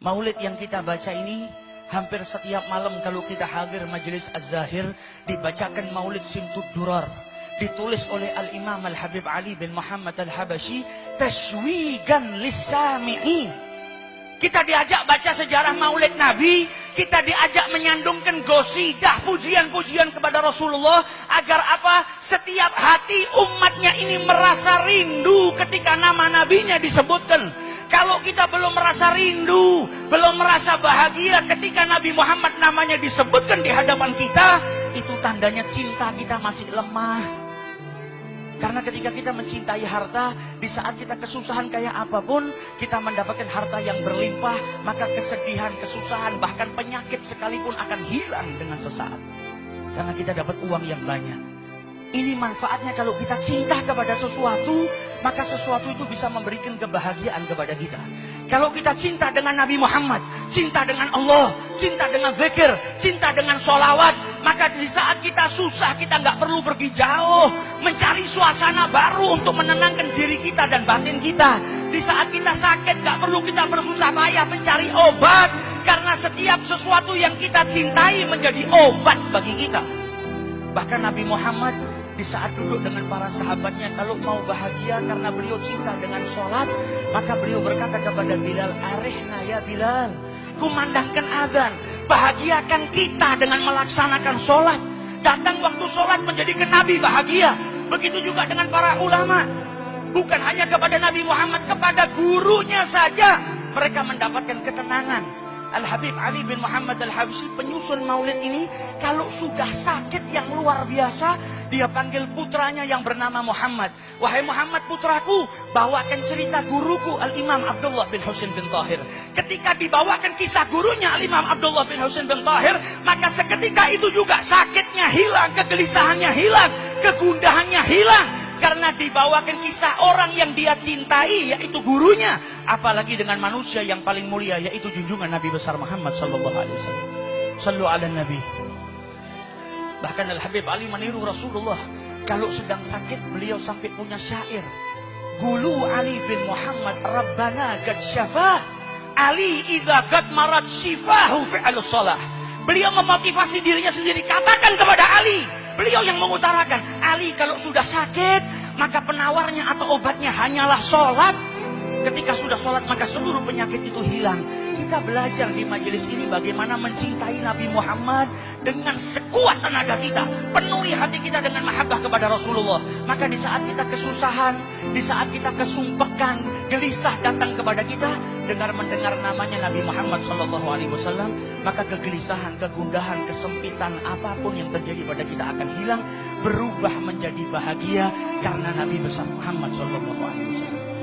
Maulid yang kita baca ini hampir setiap malam kalau kita hadir majelis Az-Zahir dibacakan Maulid Simtud Durar, ditulis oleh Al-Imam Al-Habib Ali bin Muhammad Al-Habashi, tashwigan lis-sami'in. Kita diajak baca sejarah Maulid Nabi, kita diajak menyandungkan gosidah, pujian-pujian kepada Rasulullah, agar apa? Setiap hati umatnya ini merasa rindu ketika nama nabinya disebutkan. Kalau kita belum merasa rindu, belum merasa bahagia ketika Nabi Muhammad namanya disebutkan di hadapan kita, itu tandanya cinta kita masih lemah. Karena ketika kita mencintai harta, di saat kita kesusahan kayak apapun, kita mendapatkan harta yang berlimpah, maka kesedihan, kesusahan, bahkan penyakit sekalipun akan hilang dengan sesaat. Karena kita dapat uang yang banyak. Ini manfaatnya kalau kita cinta kepada sesuatu, maka sesuatu itu bisa memberikan kebahagiaan kepada kita. Kalau kita cinta dengan Nabi Muhammad, cinta dengan Allah, cinta dengan zikir, cinta dengan sholawat, maka di saat kita susah, kita nggak perlu pergi jauh, mencari suasana baru untuk menenangkan diri kita dan batin kita. Di saat kita sakit, nggak perlu kita bersusah payah mencari obat, karena setiap sesuatu yang kita cintai menjadi obat bagi kita. Bahkan Nabi Muhammad di saat duduk dengan para sahabatnya, kalau mau bahagia karena beliau cinta dengan sholat, maka beliau berkata kepada Bilal, arihna ya Bilal, kumandangkan adzan, bahagiakan kita dengan melaksanakan sholat. Datang waktu sholat menjadikan Nabi bahagia. Begitu juga dengan para ulama. Bukan hanya kepada Nabi Muhammad, kepada gurunya saja mereka mendapatkan ketenangan. Al-Habib Ali bin Muhammad Al-Habsyi, penyusun maulid ini, kalau sudah sakit yang luar biasa, dia panggil putranya yang bernama Muhammad. Wahai Muhammad putraku, bawakan cerita guruku Al-Imam Abdullah bin Husain bin Tahir. Ketika dibawakan kisah gurunya Al-Imam Abdullah bin Husain bin Tahir, maka seketika itu juga sakitnya hilang, kegelisahannya hilang, kegundahannya hilang. Karena dibawakan kisah orang yang dia cintai, yaitu gurunya. Apalagi dengan manusia yang paling mulia, yaitu junjungan Nabi besar Muhammad sallallahu alaihi wasallam. Sallu ala Nabi. Bahkan Al-Habib Ali meniru Rasulullah. Kalau sedang sakit, beliau sampai punya syair. Gulu Ali bin Muhammad Rabbana qad syafah, Ali idza qad marad shifahu fi'lus shalah. Beliau memotivasi dirinya sendiri. Katakan kepada Ali, beliau yang mengutarakan, Ali kalau sudah sakit, maka penawarnya atau obatnya hanyalah sholat. Ketika sudah sholat, maka seluruh penyakit itu hilang. Kita belajar di majelis ini bagaimana mencintai Nabi Muhammad dengan sekuat tenaga kita. Penuhi hati kita dengan mahabbah kepada Rasulullah. Maka di saat kita kesusahan, di saat kita kesumpekan, gelisah datang kepada kita, mendengar namanya Nabi Muhammad SAW, maka kegelisahan, kegundahan, kesempitan, apapun yang terjadi pada kita akan hilang, berubah menjadi bahagia karena Nabi besar Muhammad SAW.